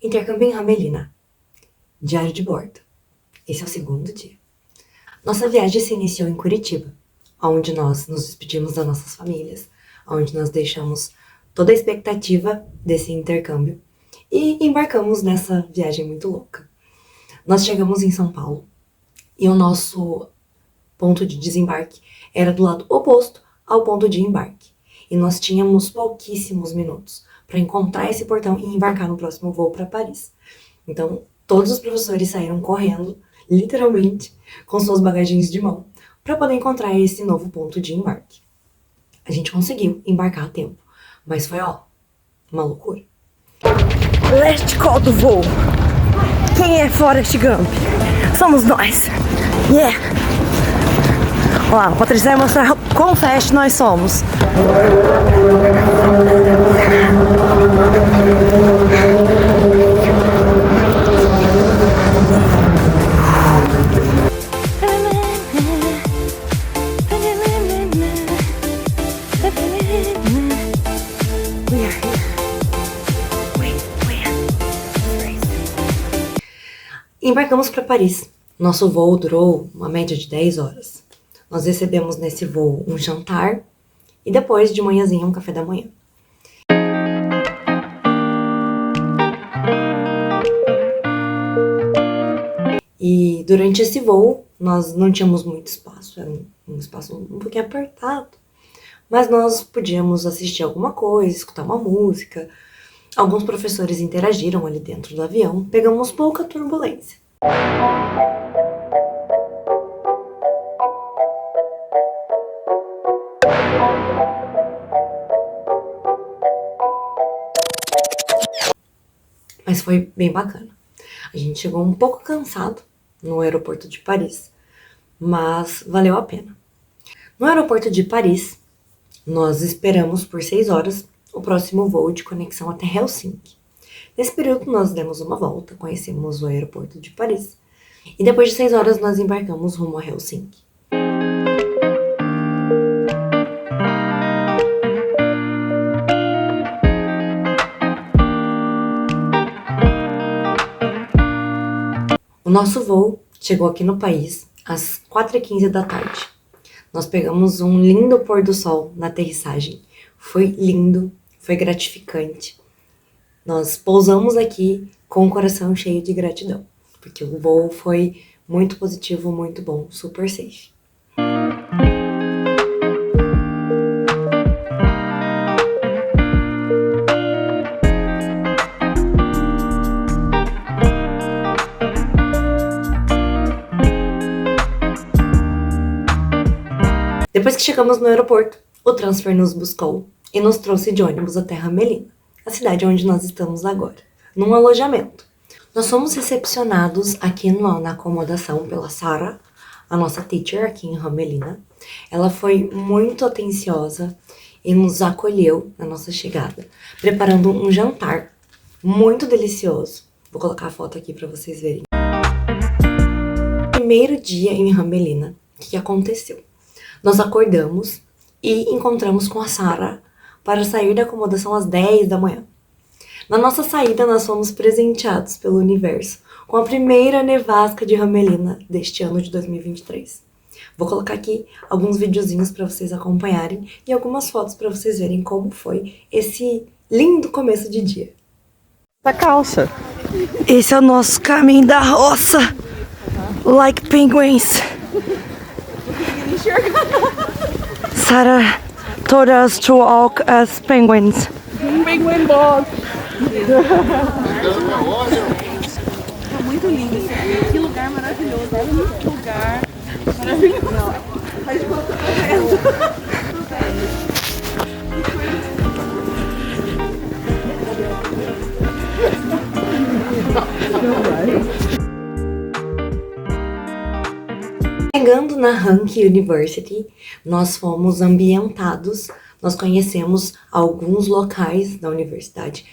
Intercâmbio em Ramelina. Diário de bordo. Esse é o segundo dia. Nossa viagem se iniciou em Curitiba, onde nós nos despedimos das nossas famílias, onde nós deixamos toda a expectativa desse intercâmbio e embarcamos nessa viagem muito louca. Nós chegamos em São Paulo e o nosso ponto de desembarque era do lado oposto ao ponto de embarque. E nós tínhamos pouquíssimos minutos para encontrar esse portão e embarcar no próximo voo para Paris. Então, todos os professores saíram correndo, literalmente, com suas bagagens de mão, para poder encontrar esse novo ponto de embarque. A gente conseguiu embarcar a tempo, mas foi, uma loucura. Last call do voo. Quem é Forrest Gump? Somos nós. Yeah! Olha lá, a Patrícia vai mostrar quão fast nós somos. Embarcamos para Paris. Nosso voo durou uma média de 10 horas. Nós recebemos nesse voo um jantar e depois de manhãzinha um café da manhã. E durante esse voo nós não tínhamos muito espaço, era um espaço um pouquinho apertado, mas nós podíamos assistir alguma coisa, escutar uma música. Alguns professores interagiram ali dentro do avião, pegamos pouca turbulência. Mas foi bem bacana. A gente chegou um pouco cansado no aeroporto de Paris, mas valeu a pena. No aeroporto de Paris, nós esperamos por 6 horas o próximo voo de conexão até Helsinki. Nesse período, nós demos uma volta, conhecemos o aeroporto de Paris, e depois de 6 horas nós embarcamos rumo a Helsinki. O nosso voo chegou aqui no país às 4h15 da tarde. Nós pegamos um lindo pôr do sol na aterrissagem. Foi lindo, foi gratificante. Nós pousamos aqui com o coração cheio de gratidão, porque o voo foi muito positivo, muito bom, super safe. Depois que chegamos no aeroporto, o transfer nos buscou e nos trouxe de ônibus até Ramelina, a cidade onde nós estamos agora, num alojamento. Nós fomos recepcionados aqui na acomodação pela Sarah, a nossa teacher aqui em Ramelina. Ela foi muito atenciosa e nos acolheu na nossa chegada, preparando um jantar muito delicioso. Vou colocar a foto aqui para vocês verem. Primeiro dia em Ramelina, o que aconteceu? Nós acordamos e encontramos com a Sarah para sair da acomodação às 10 da manhã. Na nossa saída, nós fomos presenteados pelo universo com a primeira nevasca de Ramelina deste ano de 2023. Vou colocar aqui alguns videozinhos para vocês acompanharem e algumas fotos para vocês verem como foi esse lindo começo de dia. Da calça. Esse é o nosso caminho da roça. Like penguins. Sarah told us to walk as penguins. Penguin Bob. Tá muito lindo isso aqui. Que lugar maravilhoso. Olha que lugar maravilhoso. A gente voltou correndo. Chegando na Rank University, nós fomos ambientados, nós conhecemos alguns locais da universidade.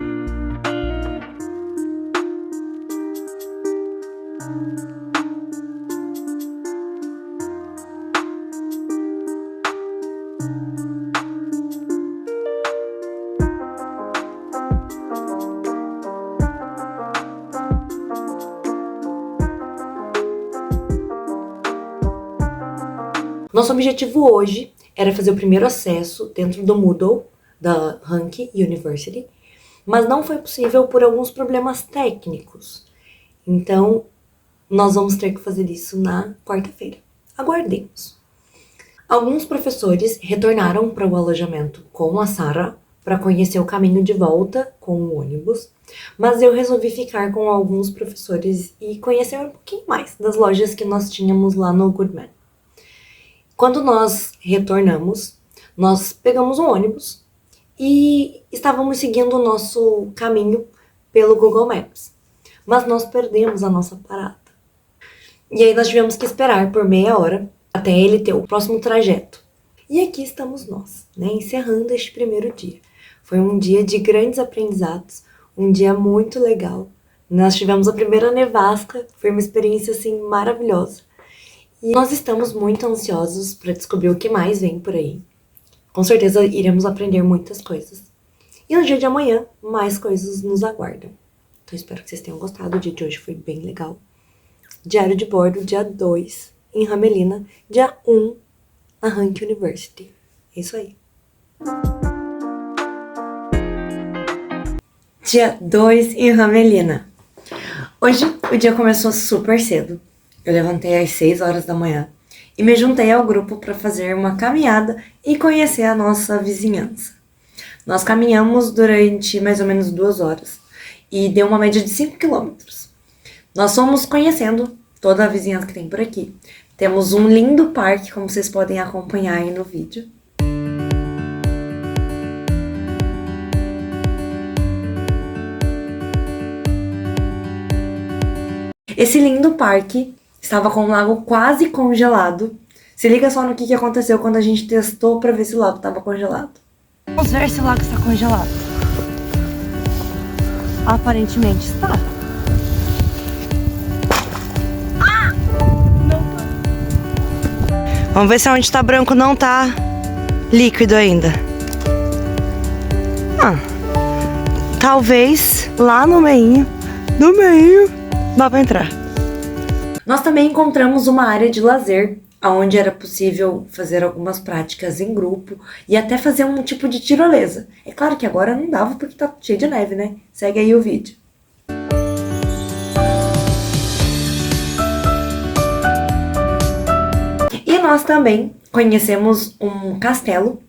Nosso objetivo hoje era fazer o primeiro acesso dentro do Moodle da Rank University, mas não foi possível por alguns problemas técnicos. Então, nós vamos ter que fazer isso na quarta-feira. Aguardemos. Alguns professores retornaram para o alojamento com a Sarah para conhecer o caminho de volta com o ônibus, mas eu resolvi ficar com alguns professores e conhecer um pouquinho mais das lojas que nós tínhamos lá no Goodman. Quando nós retornamos, nós pegamos um ônibus e estávamos seguindo o nosso caminho pelo Google Maps, mas nós perdemos a nossa parada. E aí nós tivemos que esperar por meia hora até ele ter o próximo trajeto. E aqui estamos nós, né, encerrando este primeiro dia. Foi um dia de grandes aprendizados, um dia muito legal. Nós tivemos a primeira nevasca, foi uma experiência assim maravilhosa. E nós estamos muito ansiosos para descobrir o que mais vem por aí. Com certeza iremos aprender muitas coisas. E no dia de amanhã, mais coisas nos aguardam. Então espero que vocês tenham gostado, o dia de hoje foi bem legal. Diário de bordo, dia 2, em Ramelina, dia 1, na Rank University. É isso aí. Dia 2 em Ramelina. Hoje o dia começou super cedo. Eu levantei às 6 horas da manhã e me juntei ao grupo para fazer uma caminhada e conhecer a nossa vizinhança. Nós caminhamos durante mais ou menos 2 horas e deu uma média de 5 quilômetros. Nós fomos conhecendo toda a vizinhança que tem por aqui. Temos um lindo parque, como vocês podem acompanhar aí no vídeo. Esse lindo parque estava com o lago quase congelado. Se liga só no que aconteceu quando a gente testou para ver se o lago estava congelado. Vamos ver se o lago está congelado. Aparentemente está. Vamos ver se onde está branco não está líquido ainda. Talvez lá no meio, dá para entrar. Nós também encontramos uma área de lazer, onde era possível fazer algumas práticas em grupo e até fazer um tipo de tirolesa. É claro que agora não dava porque tá cheio de neve, né? Segue aí o vídeo. E nós também conhecemos um castelo.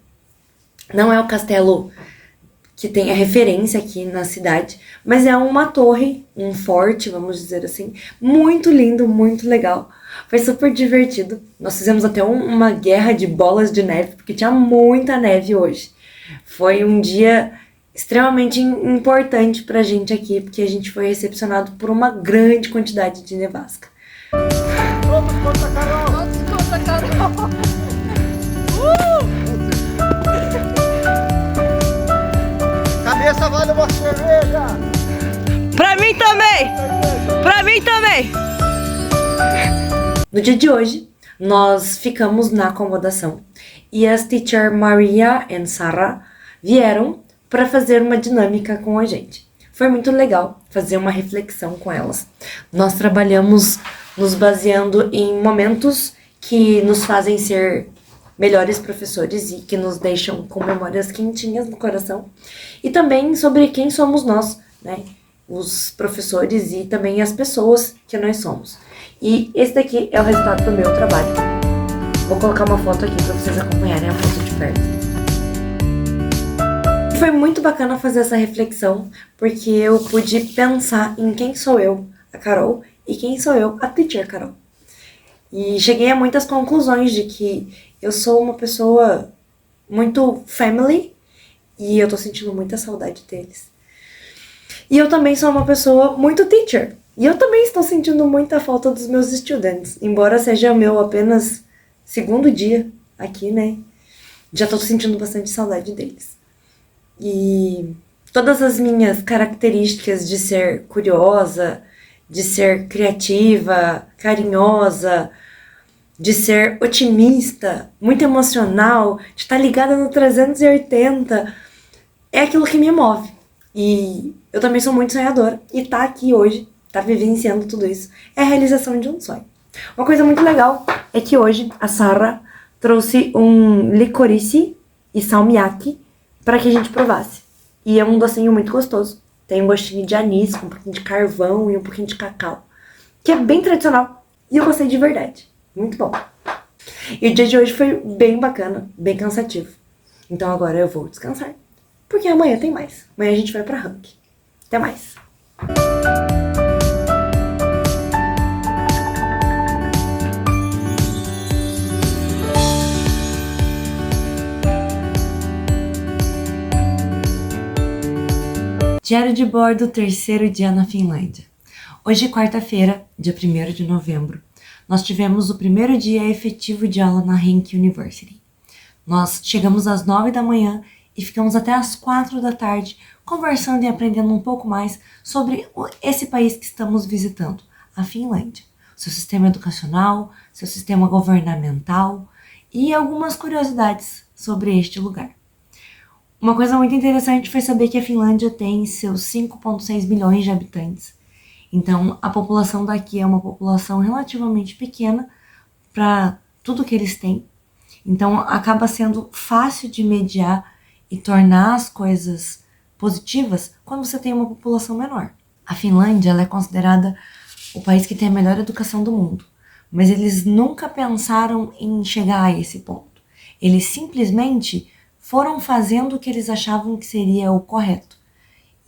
Não é o castelo que tem a referência aqui na cidade, mas é uma torre, um forte, vamos dizer assim, muito lindo, muito legal. Foi super divertido. Nós fizemos até uma guerra de bolas de neve, porque tinha muita neve hoje. Foi um dia extremamente importante pra gente aqui, porque a gente foi recepcionado por uma grande quantidade de nevasca. Todos contra a Carol! Todos contra a Carol! Cabeça vale uma cerveja! Pra mim também! Pra mim também! No dia de hoje, nós ficamos na acomodação e as teacher Maria e Sarah vieram para fazer uma dinâmica com a gente. Foi muito legal fazer uma reflexão com elas. Nós trabalhamos nos baseando em momentos que nos fazem ser melhores professores e que nos deixam com memórias quentinhas no coração. E também sobre quem somos nós, né? Os professores e também as pessoas que nós somos. E esse daqui é o resultado do meu trabalho. Vou colocar uma foto aqui para vocês acompanharem a foto de perto. Foi muito bacana fazer essa reflexão, porque eu pude pensar em quem sou eu, a Carol, e quem sou eu, a teacher Carol. E cheguei a muitas conclusões de que eu sou uma pessoa muito family e eu tô sentindo muita saudade deles. E eu também sou uma pessoa muito teacher. E eu também estou sentindo muita falta dos meus students. Embora seja meu apenas segundo dia aqui, né? Já tô sentindo bastante saudade deles. E todas as minhas características de ser curiosa, de ser criativa, carinhosa, de ser otimista, muito emocional, de estar ligada no 380, é aquilo que me move. E eu também sou muito sonhadora. E tá aqui hoje, tá vivenciando tudo isso, é a realização de um sonho. Uma coisa muito legal é que hoje a Sarah trouxe um licorice e salmiak para que a gente provasse. E é um docinho muito gostoso. Tem um gostinho de anis, com um pouquinho de carvão e um pouquinho de cacau, que é bem tradicional. E eu gostei de verdade. Muito bom. E o dia de hoje foi bem bacana, bem cansativo. Então agora eu vou descansar, porque amanhã tem mais. Amanhã a gente vai pra rank. Até mais. Diário de bordo, terceiro dia na Finlândia. Hoje, quarta-feira, dia 1º de novembro, nós tivemos o primeiro dia efetivo de aula na Hank University. Nós chegamos às 9 da manhã e ficamos até às 4 da tarde conversando e aprendendo um pouco mais sobre esse país que estamos visitando, a Finlândia. Seu sistema educacional, seu sistema governamental e algumas curiosidades sobre este lugar. Uma coisa muito interessante foi saber que a Finlândia tem seus 5,6 milhões de habitantes. Então, a população daqui é uma população relativamente pequena para tudo que eles têm. Então, acaba sendo fácil de mediar e tornar as coisas positivas quando você tem uma população menor. A Finlândia ela é considerada o país que tem a melhor educação do mundo, mas eles nunca pensaram em chegar a esse ponto. Eles simplesmente foram fazendo o que eles achavam que seria o correto.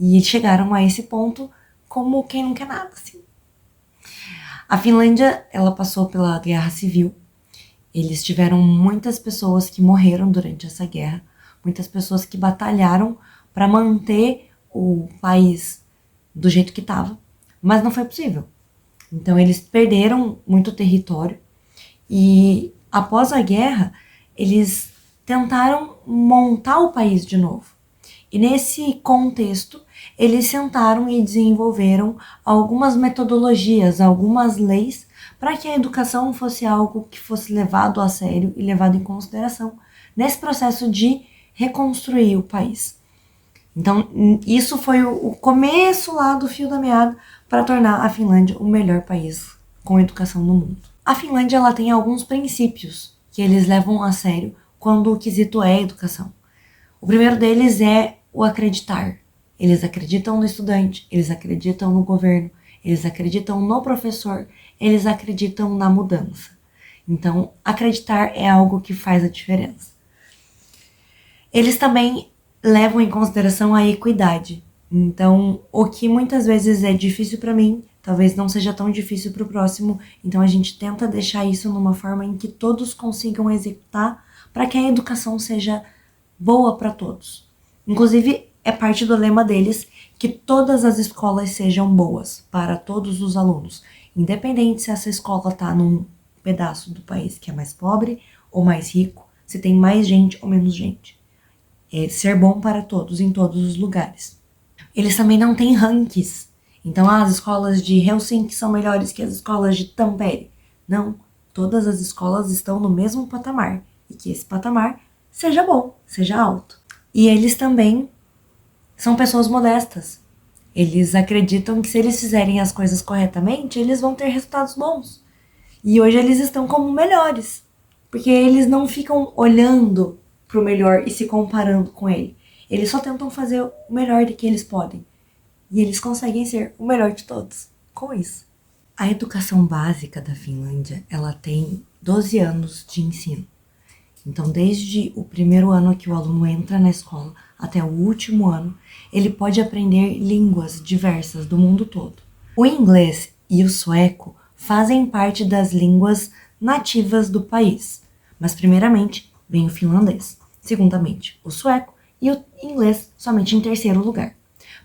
E chegaram a esse ponto como quem não quer nada, assim. A Finlândia, ela passou pela Guerra Civil. Eles tiveram muitas pessoas que morreram durante essa guerra, muitas pessoas que batalharam para manter o país do jeito que estava, mas não foi possível. Então eles perderam muito território e após a guerra, eles tentaram montar o país de novo. E nesse contexto, eles sentaram e desenvolveram algumas metodologias, algumas leis, para que a educação fosse algo que fosse levado a sério e levado em consideração nesse processo de reconstruir o país. Então, isso foi o começo lá do fio da meada para tornar a Finlândia o melhor país com educação no mundo. A Finlândia ela tem alguns princípios que eles levam a sério quando o quesito é educação. O primeiro deles é o acreditar. Eles acreditam no estudante, eles acreditam no governo, eles acreditam no professor, eles acreditam na mudança. Então, acreditar é algo que faz a diferença. Eles também levam em consideração a equidade. Então, o que muitas vezes é difícil para mim, talvez não seja tão difícil para o próximo. Então, a gente tenta deixar isso numa forma em que todos consigam executar para que a educação seja boa para todos. Inclusive, é parte do lema deles que todas as escolas sejam boas para todos os alunos, independente se essa escola está num pedaço do país que é mais pobre ou mais rico, se tem mais gente ou menos gente. É ser bom para todos em todos os lugares. Eles também não têm rankings. Então, as escolas de Helsinki são melhores que as escolas de Tampere. Não, todas as escolas estão no mesmo patamar. E que esse patamar seja bom, seja alto. E eles também são pessoas modestas. Eles acreditam que se eles fizerem as coisas corretamente, eles vão ter resultados bons. E hoje eles estão como melhores. Porque eles não ficam olhando para o melhor e se comparando com ele. Eles só tentam fazer o melhor de que eles podem. E eles conseguem ser o melhor de todos com isso. A educação básica da Finlândia, ela tem 12 anos de ensino. Então, desde o primeiro ano que o aluno entra na escola até o último ano, ele pode aprender línguas diversas do mundo todo. O inglês e o sueco fazem parte das línguas nativas do país, mas primeiramente vem o finlandês, segundamente o sueco e o inglês somente em terceiro lugar.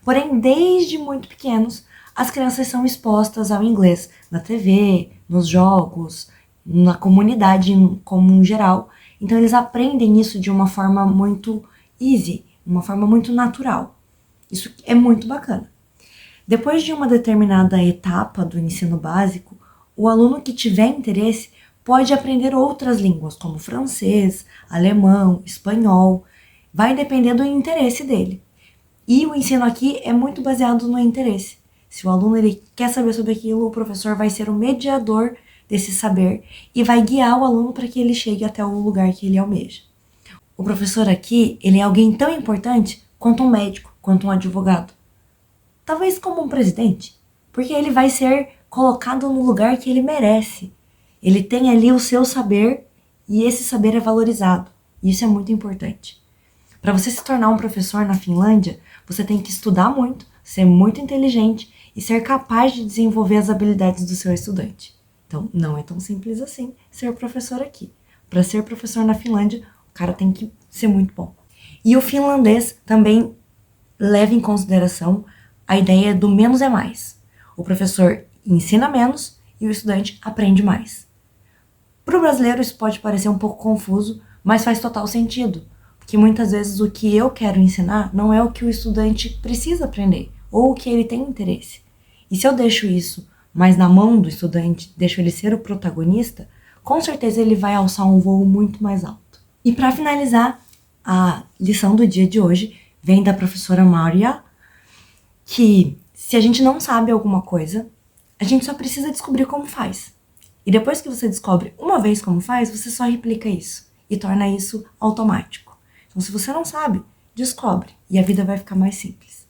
Porém, desde muito pequenos, as crianças são expostas ao inglês na TV, nos jogos, na comunidade como em geral. Então eles aprendem isso de uma forma muito easy, uma forma muito natural. Isso é muito bacana. Depois de uma determinada etapa do ensino básico, o aluno que tiver interesse pode aprender outras línguas, como francês, alemão, espanhol. Vai depender do interesse dele. E o ensino aqui é muito baseado no interesse. Se o aluno ele quer saber sobre aquilo, o professor vai ser o mediador desse saber e vai guiar o aluno para que ele chegue até o lugar que ele almeja. O professor aqui, ele é alguém tão importante quanto um médico, quanto um advogado. Talvez como um presidente, porque ele vai ser colocado no lugar que ele merece. Ele tem ali o seu saber e esse saber é valorizado. E isso é muito importante. Para você se tornar um professor na Finlândia, você tem que estudar muito, ser muito inteligente e ser capaz de desenvolver as habilidades do seu estudante. Então, não é tão simples assim ser professor aqui. Para ser professor na Finlândia, o cara tem que ser muito bom. E o finlandês também leva em consideração a ideia do menos é mais. O professor ensina menos e o estudante aprende mais. Para o brasileiro isso pode parecer um pouco confuso, mas faz total sentido, porque muitas vezes o que eu quero ensinar não é o que o estudante precisa aprender, ou o que ele tem interesse. E se eu deixo isso mais na mão do estudante, deixo ele ser o protagonista, com certeza ele vai alçar um voo muito mais alto. E para finalizar, a lição do dia de hoje vem da professora Maria, que se a gente não sabe alguma coisa, a gente só precisa descobrir como faz. E depois que você descobre uma vez como faz, você só replica isso e torna isso automático. Então, se você não sabe, descobre e a vida vai ficar mais simples.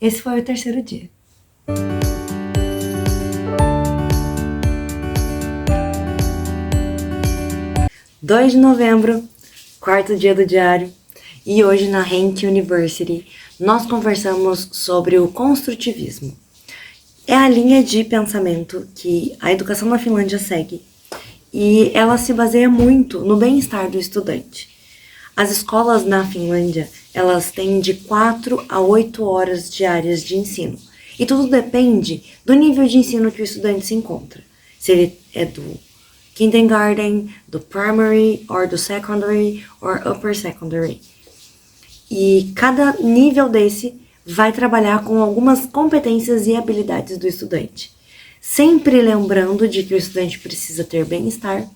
Esse foi o terceiro dia. (2 de novembro, quarto dia do diário, e hoje na Henk University nós conversamos sobre o construtivismo. É a linha de pensamento que a educação na Finlândia segue e ela se baseia muito no bem-estar do estudante. As escolas na Finlândia, elas têm de 4 a 8 horas diárias de ensino e tudo depende do nível de ensino que o estudante se encontra. Se ele é do kindergarten, do primary, or do secondary, or upper secondary. E cada nível desse vai trabalhar com algumas competências e habilidades do estudante. Sempre lembrando de que o estudante precisa ter bem-estar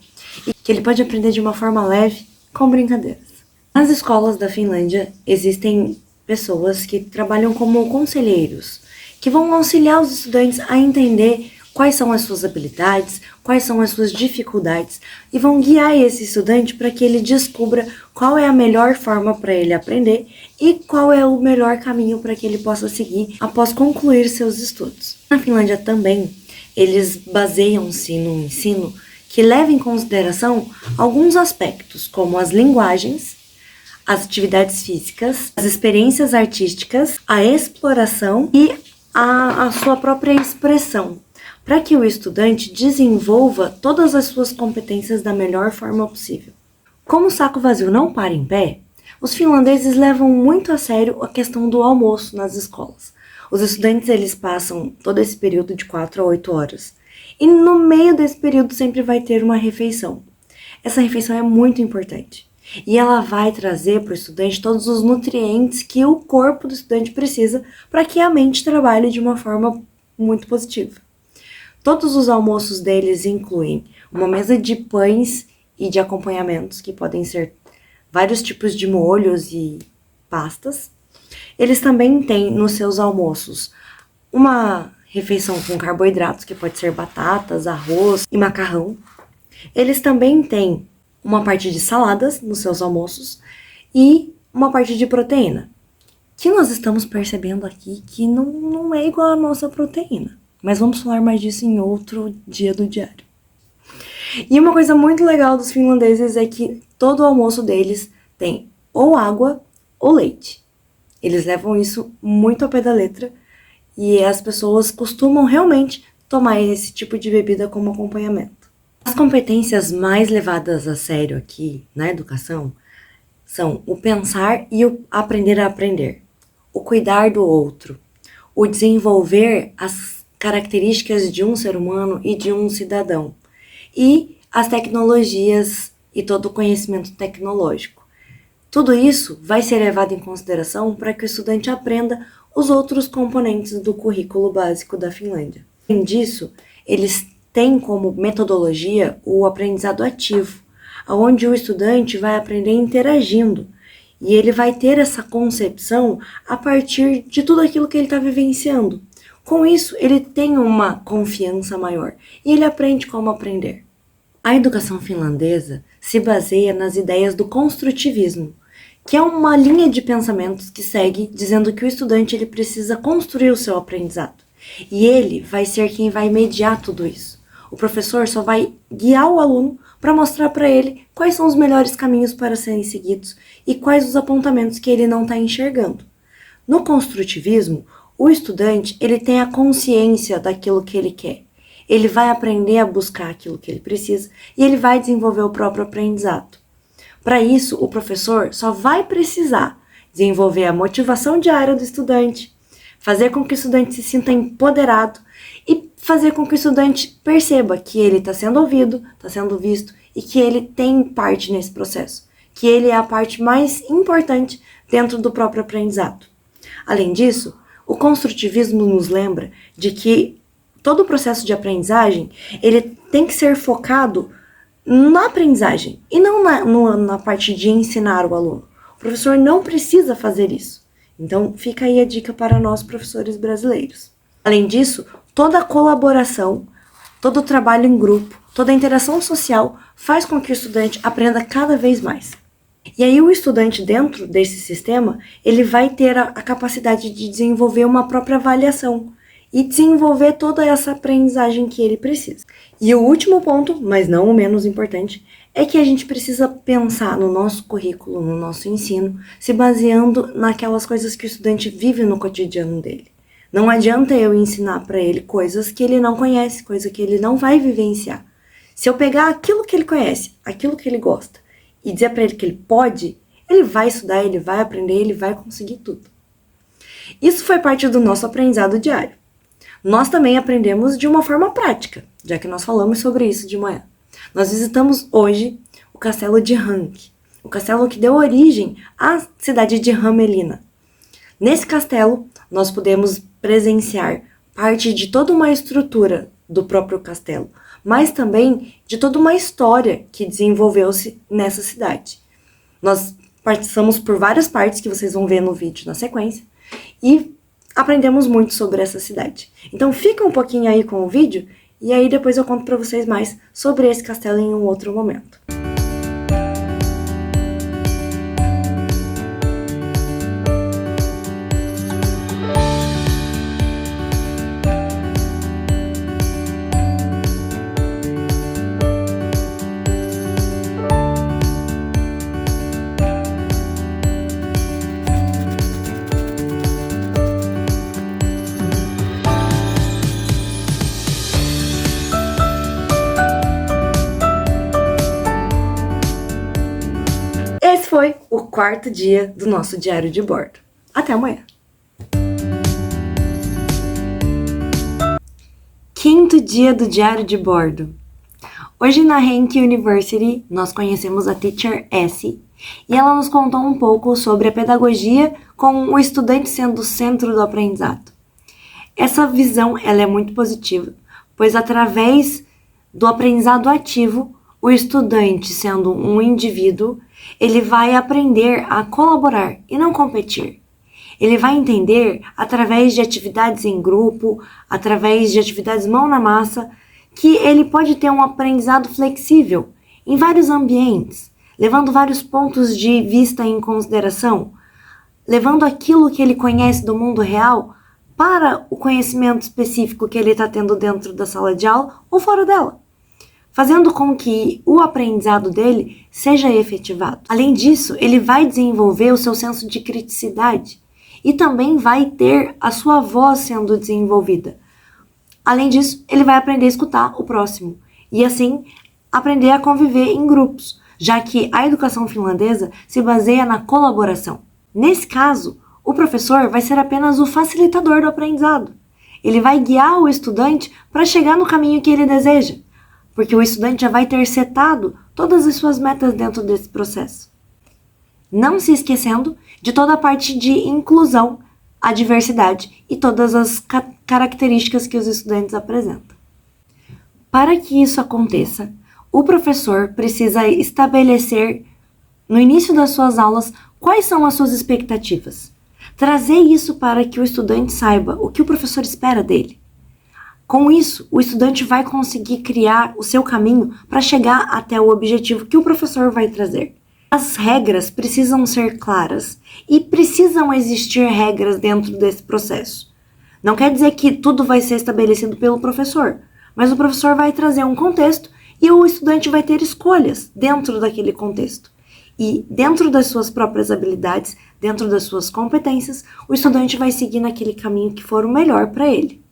e que ele pode aprender de uma forma leve, com brincadeiras. Nas escolas da Finlândia, existem pessoas que trabalham como conselheiros, que vão auxiliar os estudantes a entender quais são as suas habilidades, quais são as suas dificuldades e vão guiar esse estudante para que ele descubra qual é a melhor forma para ele aprender e qual é o melhor caminho para que ele possa seguir após concluir seus estudos. Na Finlândia também, eles baseiam-se num ensino que leva em consideração alguns aspectos, como as linguagens, as atividades físicas, as experiências artísticas, a exploração e a sua própria expressão, para que o estudante desenvolva todas as suas competências da melhor forma possível. Como o saco vazio não para em pé, os finlandeses levam muito a sério a questão do almoço nas escolas. Os estudantes eles passam todo esse período de 4 a 8 horas. E no meio desse período sempre vai ter uma refeição. Essa refeição é muito importante. E ela vai trazer para o estudante todos os nutrientes que o corpo do estudante precisa para que a mente trabalhe de uma forma muito positiva. Todos os almoços deles incluem uma mesa de pães e de acompanhamentos, que podem ser vários tipos de molhos e pastas. Eles também têm nos seus almoços uma refeição com carboidratos, que pode ser batatas, arroz e macarrão. Eles também têm uma parte de saladas nos seus almoços e uma parte de proteína, que nós estamos percebendo aqui que não é igual à nossa proteína. Mas vamos falar mais disso em outro dia do diário. E uma coisa muito legal dos finlandeses é que todo o almoço deles tem ou água ou leite. Eles levam isso muito ao pé da letra e as pessoas costumam realmente tomar esse tipo de bebida como acompanhamento. As competências mais levadas a sério aqui na educação são o pensar e o aprender a aprender, o cuidar do outro, o desenvolver as características de um ser humano e de um cidadão, e as tecnologias e todo o conhecimento tecnológico. Tudo isso vai ser levado em consideração para que o estudante aprenda os outros componentes do currículo básico da Finlândia. Além disso, eles têm como metodologia o aprendizado ativo, onde o estudante vai aprender interagindo, e ele vai ter essa concepção a partir de tudo aquilo que ele está vivenciando. Com isso, ele tem uma confiança maior e ele aprende como aprender. A educação finlandesa se baseia nas ideias do construtivismo, que é uma linha de pensamentos que segue dizendo que o estudante ele precisa construir o seu aprendizado. E ele vai ser quem vai mediar tudo isso. O professor só vai guiar o aluno para mostrar para ele quais são os melhores caminhos para serem seguidos e quais os apontamentos que ele não está enxergando. No construtivismo, o estudante ele tem a consciência daquilo que ele quer. Ele vai aprender a buscar aquilo que ele precisa e ele vai desenvolver o próprio aprendizado. Para isso, o professor só vai precisar desenvolver a motivação diária do estudante, fazer com que o estudante se sinta empoderado e fazer com que o estudante perceba que ele está sendo ouvido, está sendo visto e que ele tem parte nesse processo, que ele é a parte mais importante dentro do próprio aprendizado. Além disso, o construtivismo nos lembra de que todo o processo de aprendizagem ele tem que ser focado na aprendizagem e não na parte de ensinar o aluno. O professor não precisa fazer isso. Então, fica aí a dica para nós, professores brasileiros. Além disso, toda a colaboração, todo o trabalho em grupo, toda a interação social faz com que o estudante aprenda cada vez mais. E aí o estudante dentro desse sistema, ele vai ter a capacidade de desenvolver uma própria avaliação e desenvolver toda essa aprendizagem que ele precisa. E o último ponto, mas não o menos importante, é que a gente precisa pensar no nosso currículo, no nosso ensino, se baseando naquelas coisas que o estudante vive no cotidiano dele. Não adianta eu ensinar para ele coisas que ele não conhece, coisas que ele não vai vivenciar. Se eu pegar aquilo que ele conhece, aquilo que ele gosta, e dizer para ele que ele pode, ele vai estudar, ele vai aprender, ele vai conseguir tudo. Isso foi parte do nosso aprendizado diário. Nós também aprendemos de uma forma prática, já que nós falamos sobre isso de manhã. Nós visitamos hoje o castelo de Hank, o castelo que deu origem à cidade de Hämeenlinna. Nesse castelo, nós pudemos presenciar parte de toda uma estrutura do próprio castelo, mas também de toda uma história que desenvolveu-se nessa cidade. Nós passamos por várias partes que vocês vão ver no vídeo na sequência e aprendemos muito sobre essa cidade. Então fica um pouquinho aí com o vídeo e aí depois eu conto para vocês mais sobre esse castelo em um outro momento. Esse foi o quarto dia do nosso diário de bordo. Até amanhã! Quinto dia do diário de bordo. Hoje na Hank University nós conhecemos a Teacher S e ela nos contou um pouco sobre a pedagogia com o estudante sendo o centro do aprendizado. Essa visão ela é muito positiva, pois através do aprendizado ativo, o estudante sendo um indivíduo, ele vai aprender a colaborar e não competir. Ele vai entender, através de atividades em grupo, através de atividades mão na massa, que ele pode ter um aprendizado flexível em vários ambientes, levando vários pontos de vista em consideração, levando aquilo que ele conhece do mundo real para o conhecimento específico que ele está tendo dentro da sala de aula ou fora dela, fazendo com que o aprendizado dele seja efetivado. Além disso, ele vai desenvolver o seu senso de criticidade e também vai ter a sua voz sendo desenvolvida. Além disso, ele vai aprender a escutar o próximo e assim aprender a conviver em grupos, já que a educação finlandesa se baseia na colaboração. Nesse caso, o professor vai ser apenas o facilitador do aprendizado. Ele vai guiar o estudante para chegar no caminho que ele deseja, porque o estudante já vai ter setado todas as suas metas dentro desse processo. Não se esquecendo de toda a parte de inclusão, a diversidade e todas as características que os estudantes apresentam. Para que isso aconteça, o professor precisa estabelecer no início das suas aulas quais são as suas expectativas, trazer isso para que o estudante saiba o que o professor espera dele. Com isso, o estudante vai conseguir criar o seu caminho para chegar até o objetivo que o professor vai trazer. As regras precisam ser claras e precisam existir regras dentro desse processo. Não quer dizer que tudo vai ser estabelecido pelo professor, mas o professor vai trazer um contexto e o estudante vai ter escolhas dentro daquele contexto. E dentro das suas próprias habilidades, dentro das suas competências, o estudante vai seguir naquele caminho que for o melhor para ele.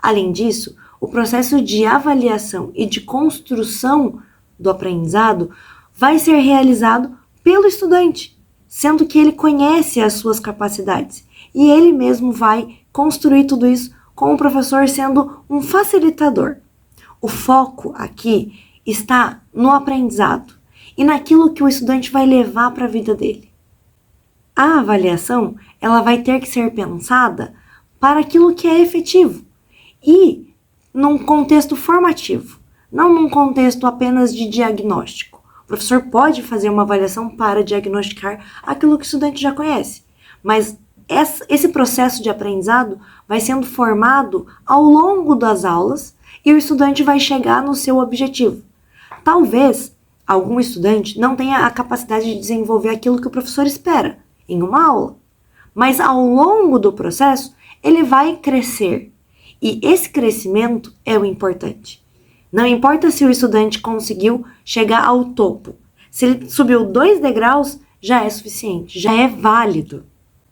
Além disso, o processo de avaliação e de construção do aprendizado vai ser realizado pelo estudante, sendo que ele conhece as suas capacidades e ele mesmo vai construir tudo isso com o professor sendo um facilitador. O foco aqui está no aprendizado e naquilo que o estudante vai levar para a vida dele. A avaliação, ela vai ter que ser pensada para aquilo que é efetivo e num contexto formativo, não num contexto apenas de diagnóstico. O professor pode fazer uma avaliação para diagnosticar aquilo que o estudante já conhece, mas esse processo de aprendizado vai sendo formado ao longo das aulas e o estudante vai chegar no seu objetivo. Talvez algum estudante não tenha a capacidade de desenvolver aquilo que o professor espera em uma aula, mas ao longo do processo ele vai crescer e esse crescimento é o importante. Não importa se o estudante conseguiu chegar ao topo, se ele subiu 2 degraus já é suficiente, já é válido.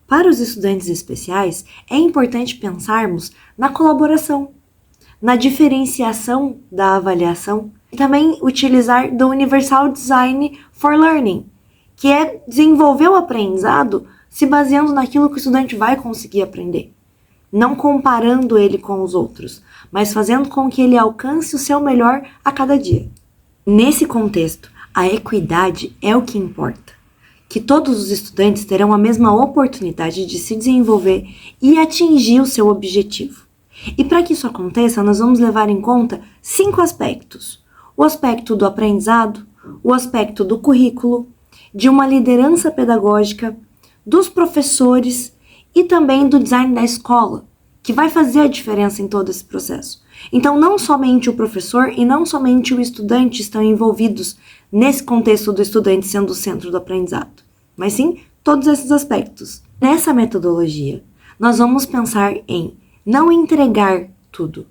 Para os estudantes especiais é importante pensarmos na colaboração, na diferenciação da avaliação e também utilizar do Universal Design for Learning, que é desenvolver o aprendizado se baseando naquilo que o estudante vai conseguir aprender, não comparando ele com os outros, mas fazendo com que ele alcance o seu melhor a cada dia. Nesse contexto, a equidade é o que importa, que todos os estudantes terão a mesma oportunidade de se desenvolver e atingir o seu objetivo. E para que isso aconteça, nós vamos levar em conta 5 aspectos: o aspecto do aprendizado, o aspecto do currículo, de uma liderança pedagógica, dos professores e também do design da escola, que vai fazer a diferença em todo esse processo. Então, não somente o professor e não somente o estudante estão envolvidos nesse contexto do estudante sendo o centro do aprendizado, mas sim todos esses aspectos. Nessa metodologia, nós vamos pensar em não entregar tudo,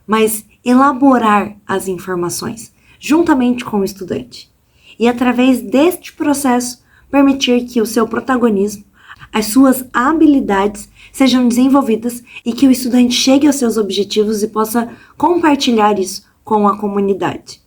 mas elaborar as informações juntamente com o estudante. E através deste processo, permitir que o seu protagonismo, as suas habilidades sejam desenvolvidas e que o estudante chegue aos seus objetivos e possa compartilhar isso com a comunidade.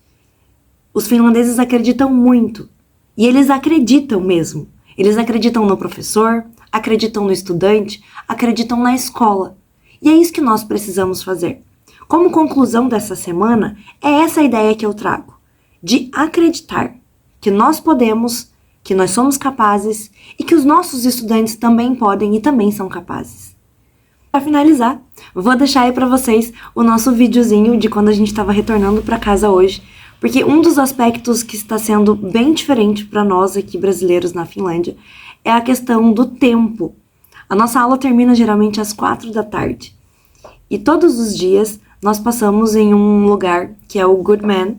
Os finlandeses acreditam muito, e eles acreditam mesmo. Eles acreditam no professor, acreditam no estudante, acreditam na escola. E é isso que nós precisamos fazer. Como conclusão dessa semana, é essa a ideia que eu trago, de acreditar que nós podemos, que nós somos capazes e que os nossos estudantes também podem e também são capazes. Para finalizar, vou deixar aí para vocês o nosso videozinho de quando a gente estava retornando para casa hoje, porque um dos aspectos que está sendo bem diferente para nós aqui brasileiros na Finlândia é a questão do tempo. A nossa aula termina geralmente às 4 da tarde e todos os dias nós passamos em um lugar que é o Goodman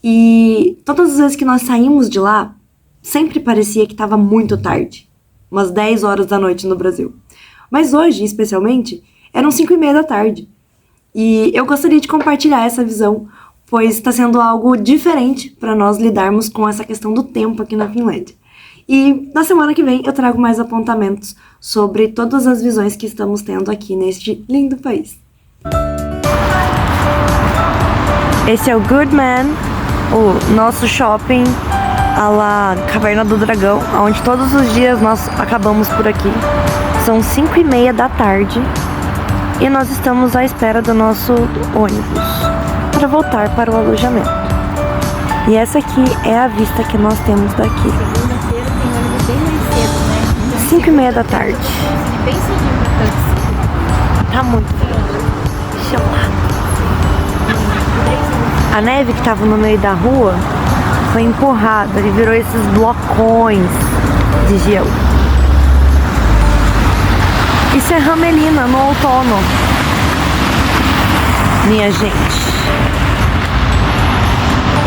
e todas as vezes que nós saímos de lá, sempre parecia que estava muito tarde, umas 10 horas da noite no Brasil. Mas hoje, especialmente, eram 5:30 da tarde. E eu gostaria de compartilhar essa visão, pois está sendo algo diferente para nós lidarmos com essa questão do tempo aqui na Finlândia. E na semana que vem eu trago mais apontamentos sobre todas as visões que estamos tendo aqui neste lindo país. Esse é o Goodman, o nosso shopping a la Caverna do Dragão, onde todos os dias nós acabamos por aqui. São 5:30 da tarde e nós estamos à espera do nosso ônibus para voltar para o alojamento. E essa aqui é a vista que nós temos daqui. Segunda-feira tem ônibus bem mais cedo, né? 5:30 da tarde. Bem cedinho pra tanto. Tá muito gelado. A neve que estava no meio da rua foi empurrada e virou esses blocões de gelo. Isso é Ramelina no outono, minha gente.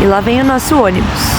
E lá vem o nosso ônibus.